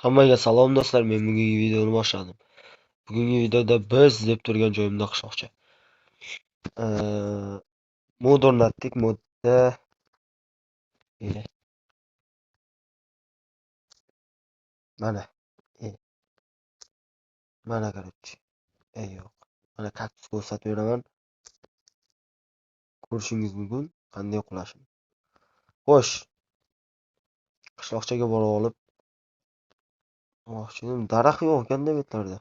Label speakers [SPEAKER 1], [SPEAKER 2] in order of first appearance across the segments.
[SPEAKER 1] Hammaga salom do'stlar, men bugungi videoni boshladim. Bugungi videoda biz deb turgan joyimda qishloqcha. Mod o'rnatdik, modda mana, e, mana короче. Yo'q. Mana kaktus ko'rsatib beraman. Ko'rishingiz mumkin qanday qulashini. Xo'sh, qishloqchaga borib olib, daraxt yo'q ekanda betlarda.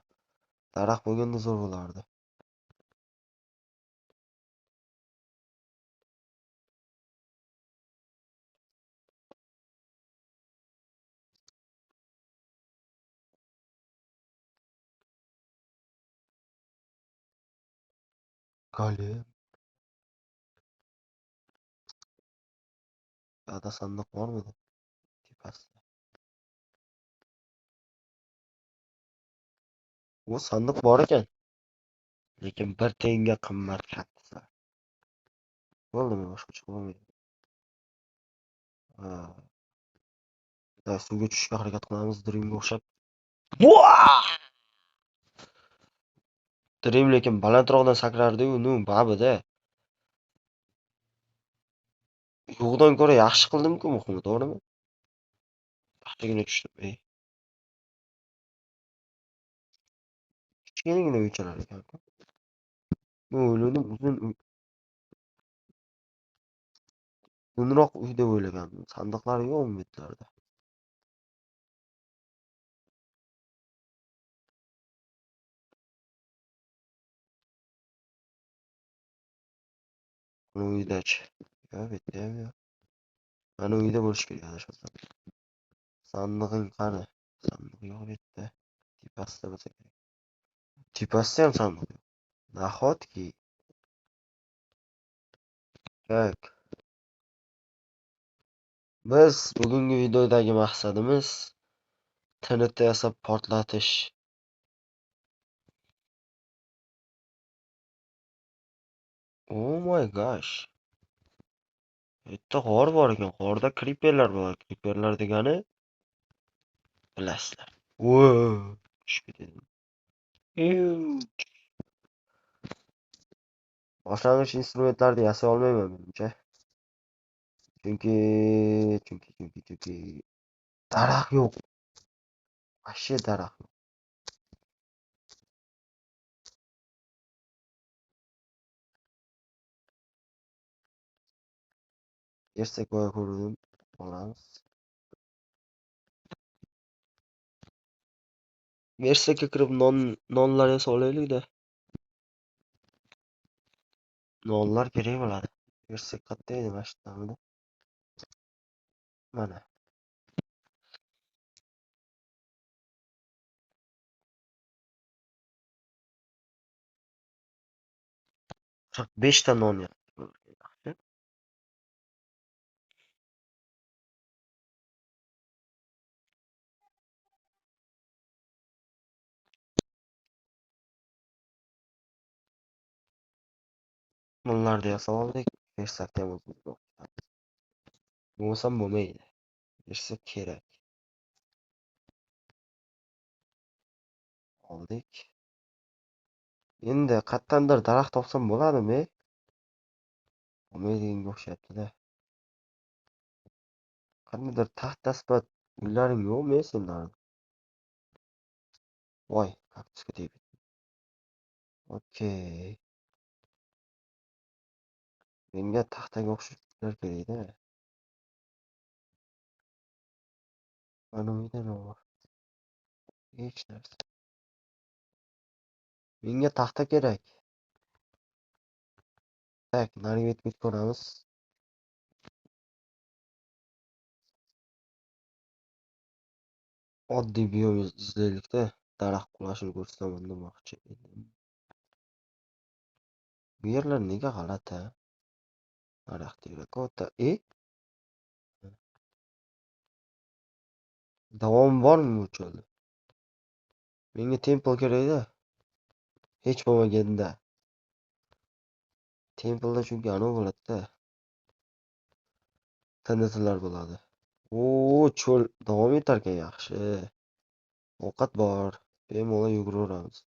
[SPEAKER 1] Daraxt bo'lganda zo'r bo'lardi. Golem. Yoqda sandiq bormidi? Tepasida. Bu sandiq bor ekan, lekin bir tiyinga qimmat kaktuslar. Bo'ldimi, boshqacha bo'lmaydi. Suvga tushishga harakat qilamiz, Dreamga o'xshab. Dream lekin balandroqdan sakrardi-yu, babida. Yo'qdan ko'ra yaxshi qildim-ku muhimi, to'g'rimi? Paxtagina tushdim. Kichkinagina uychalar ekan-ku. Men o'yladim, uzunroq uy deb o'ylagandim. Sandiqlar yo'qmi betlarda? Mana uyda-chi. Yo'q, betda ham yo'q. Mana uyda bo'lishi kerak adashmasam. Sandig'ing qani? Sandiq yo'q betda. Tepasida bo'lsa kerak. Tepasida ham sandiq yo'q. Nahotki. Tak. Biz bugungi videodagi maqsadimiz TNT yasab portlatish. Oh my gosh. Bitta g'or bor ekan. G'orda kriperlar bor. Kriperlar degani bilasizlar. Tushib ketdim. Boshlang'ich instrumentlarni yasay olmayman menimcha. Chunki daraxt yo'q. Вообще daraxt yo'q. Ersak boya ko'rdim. Olamiz. Ersakka kirib nonlar yasab olaylik-da. Nonlar kerak bo'ladi. Ersak qayerda edi mashinamda? Mana. 45 ta non yaxshi. Nonlarni yasab oldik. Ersakni ham o'zimizga oldik. Bo'lmasam bo'lmaydi. Ersak kerak. Oldik. Endi qayerdandir daraxt topsam bo'ladimi? Bo'lmaydiganga o'xshyapti-da. Qandaydir taxtasifat uylaring yo'qmi senlarning? Voy, kaktusga tegib. Okey. Menga taxtaga o'xshashlar kerak-da. Mana uyda nima bor? Hech narsa. Menga taxta kerak. Tak, nariga yetib ko'ramiz. Oddiy biyom izlaylik-da. Daraxt qulashini ko'rsataman demoqchi edim. Bu yerlar nega g'alati? Daraxt terakota. Davom bormi bu cholda? Menga temple kerak-da. Hech bo'lmaganda. Templeda chunki anavi bo'ladi-da. TNTlar bo'ladi. Cho'l davom etar ekan yaxshi. Ovqat bor. Bemalol yuguraveramiz.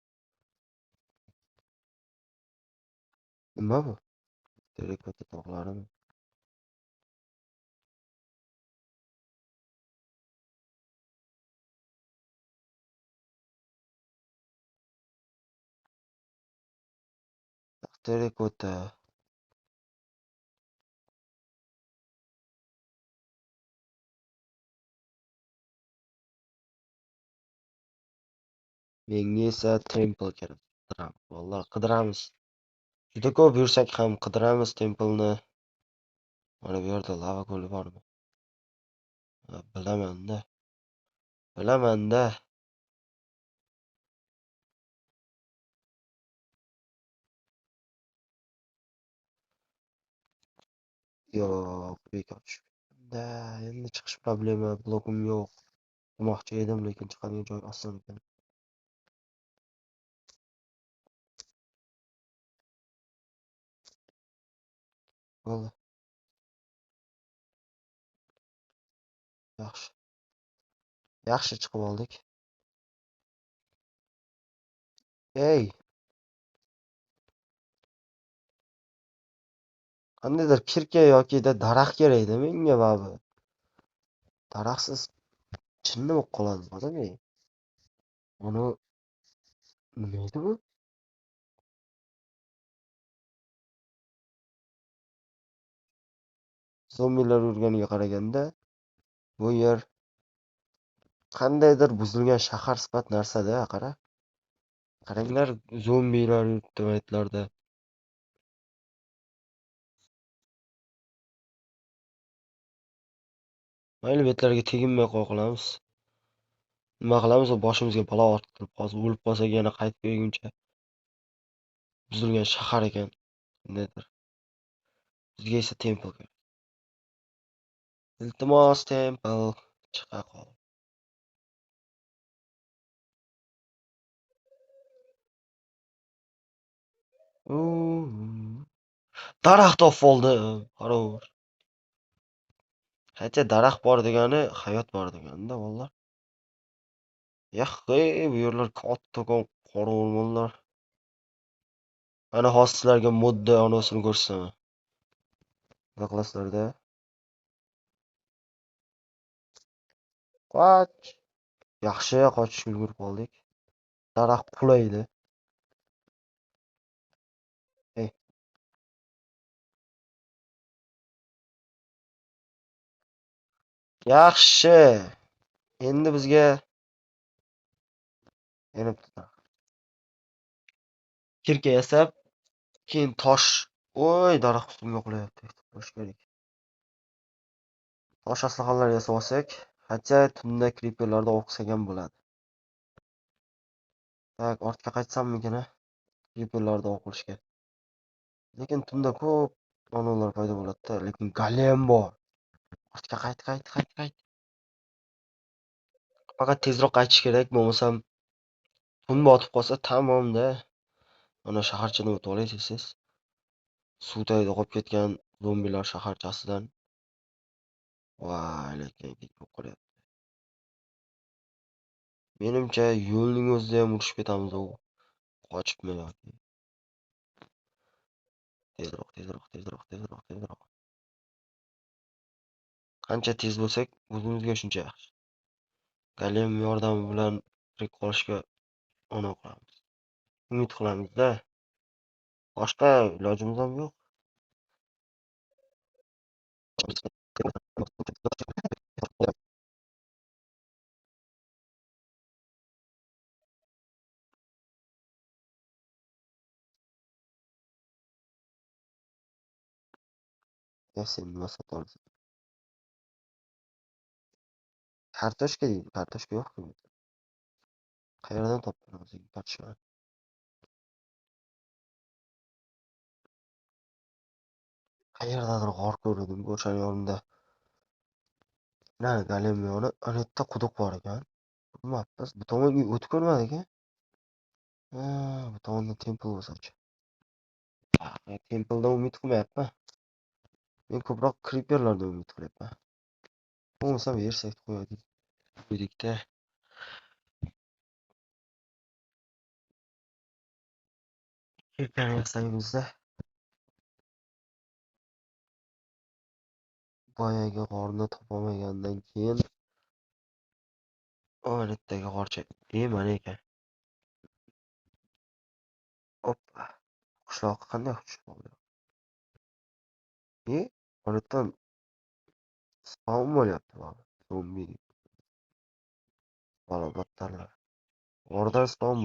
[SPEAKER 1] Nima bu? Terrakotta tog'larimi? Terrakotta. Menga esa temple kerak. Qidiramiz. Vallahi qidiramiz. Juda ko'p yursak ham qidiramiz templeni. Mana bu yerda lava ko'li bormi? Bilaman-da. Bilaman-da. Yo'q, bekor tushibda. Endi chiqish problema. Blokim yo'q. Qilmoqchi edim, lekin chiqadigan joy oson ekan. Bo'ldi. Yaxshi. Yaxshi chiqib oldik. Ey, qandaydir kirka yoki daraxt kerakda menga babi. Daraxtsiz chinni bo'lib qoladi odam. Uni nima edi bu? Zombilar urganiga qaraganda bu yer qandaydir buzilgan shahar sifat narsada, qara. Qaranglar, zombilar yuribdi aytlarda. Mayli betlarga teginmay qo'ya qolamiz. Nima qilamiz, u boshimizga balo orttirib, hozir o'lib qolsak yana qaytib kelguncha buzilgan shahar ekan. Qandaydir. Bizga esa temple kerak. Iltimos, temple chiqa qol. Daraxt topib oldim. Qarov. Qancha daraxt bor degani hayot bor deganda, vallah. Yaxhi, bu yerlar kattakon qora o'rmonlar. Ana hozir sizlarga modda anasini ko'rsataman. Nima qilasizlarda? Qoch. Yaxshi, qochishga ulgurib qoldik. Daraxt qulaydi. Ey, yaxshi. Endi bizga yana bitta kirka yasab, keyin tosh. Voy, daraxt ustimga qulayapti. Bosh kerak. Tosh aslahalar yasab olsak, qancha tunda kriperlarda o'qisak ham bo'ladi. Tak, ortga qaytsammikin, kriperlarda o'qilishga. Lekin tunda ko'p onalar paydo bo'ladi-da, lekin golem bor. Ortga qayt. Faqat tezroq qaytish kerak, bo'lmasam tun botib qolsa tamomda. Mana shaharchani o'tib olaysiz siz. Suv tagida qolib ketgan zombilar shaharchasidan. Voy, lekin ketib qolyapti. Menimcha yo'lning o'zida ham urushib ketamiz u. Qochibmi yoki. Tezroq. Qancha tez bo'lsak, o'zimizga shuncha yaxshi. Golem yordami bilan tirik qolishga qilamiz. Umid qilamiz-da. Boshqa ilojimiz ham yo'q. Sen nima sota olasan? Kartoshka deydi. Kartoshka yo'q-ku. Qayerdan topding o'zing kartoshkani? Qayerdadir g'or ko'rdim, o'shaning yonida. Mana golem yoni, ana yerda quduq bor ekan. Bilmabmiz. Bu tomonga o'tib ko'rmadik-a? Bu tomonda temple bo'lsa-chi. Templedan umid qilmayapman. Men ko'proq creeperlardan umid qilyapman. Bo'lmasa versak qo'ydik. Kirkani yasaymizda boyagi g'orni topolmagandan keyin o'nitdagi g'orcha mana ekan. Oppa. Qishloqqa qanday qishloq? O'nitdan spawn bo'lyapti mana. Zombi balobatlarlar. G'ordan spawn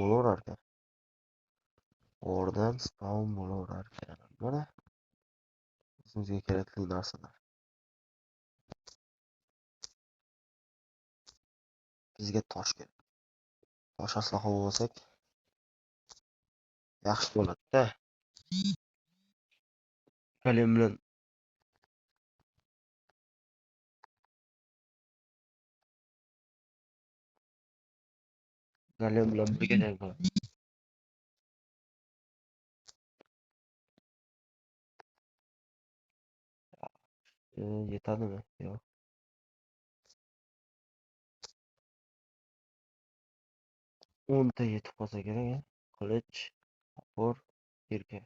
[SPEAKER 1] bo'laverarkan. Mana o'zimizga kerakli narsalar. Bizga tosh kerak. Tosh asloqa bo'lsak yaxshi bo'ladi-da. Golem bilan birga jang qilamiz. Yetadimi? Yo'q. 10 ta yetib qolsa kerak. Qilich, topor, yelka.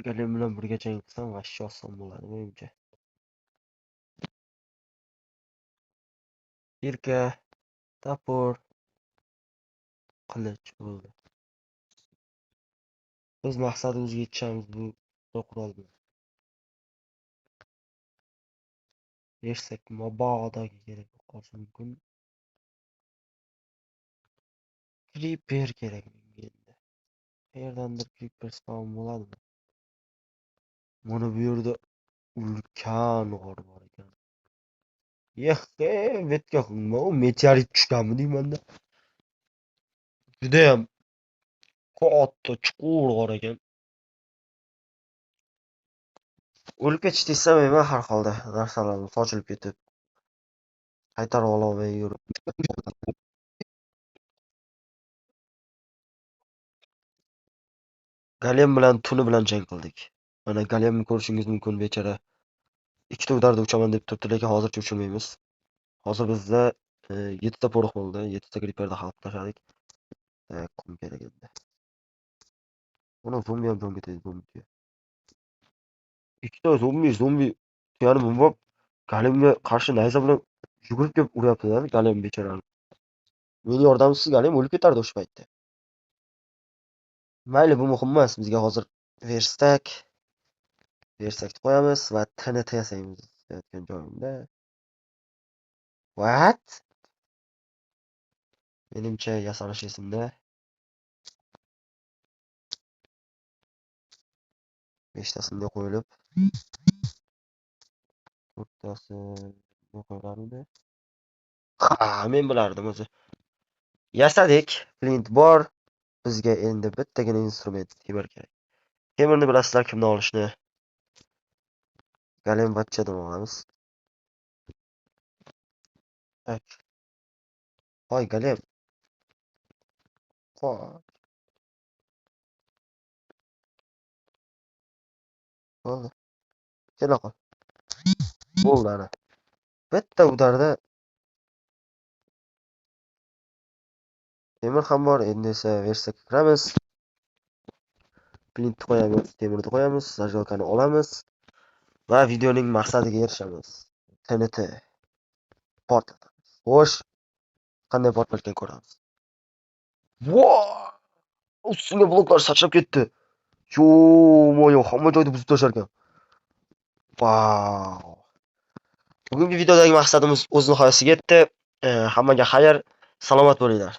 [SPEAKER 1] Golem bilan birga jang qilsam vashshe oson bo'ladi menimcha. Yelka, topor, qilich bo'ldi. Biz maqsadimizga yetishamiz bu qurol bilan. Bersak mabodoga kerak qolishi mumkin. Creeper kerak menga endi. Qayerdandir creeper spawn bo'ladimi? Mana bu yerda ulkan g'or bor ekan. Betga meteorit tushganmi deymanda. Judayam katta chuqur g'or ekan. O'lib ketishni istamayman har holda. Narsalarim sochilib ketib. Qaytarib ololmay yurib. Golem bilan tuni bilan jang qildik. Mana golemni ko'rishingiz mumkin, bechara. Ikkita udarda uchaman deb turibdi, lekin hozircha uchirmaymiz. Hozir bizda 7 ta porox bo'ldi, 7 ta creeperda xalq tashladik. Qum kerak endi. Mana zombi ham jon ketadi, zombi. Ikkita zombi tuyani minib golemga qarshi nayza bilan yugurib kelib uryapti-da, golem bechorani. Meni yordamchisiz golem o'lib ketardi o'sha paytda. Mayli, bu muhim emas. Bizga hozir versakni qo'yamiz va TNT yasaymiz yotgan joyimda. What? Menimcha yasalish esimda. 5 ta bunga qo'yilib, 4 tasi bu qo'yiladi. Men bilardim o'zi. Yasadik, flint bor. Bizga endi bittagina instrument temir kerak. Temirni bilasizlar kimdan olishni? Golem bachchadan olamiz. Hoy golem. Bo'ldi. Kela qol. Bo'ldi ana. Bitta udarda temir ham bor. Endi esa versak kiramiz. Flintni qo'yamiz, temirni qo'yamiz, zajolkani olamiz va videoning maqsadiga erishamiz. TNT portlatamiz. Xo'sh, qanday portlatgan ko'ramiz. Ustimga bloklar sachrab ketdi. Yo-moyo, hamma joyda buzib tashlar ekan. Bugungi videodagi maqsadimiz o'z nihoyasiga yetdi. Hammaga xayr, salomat bo'linglar.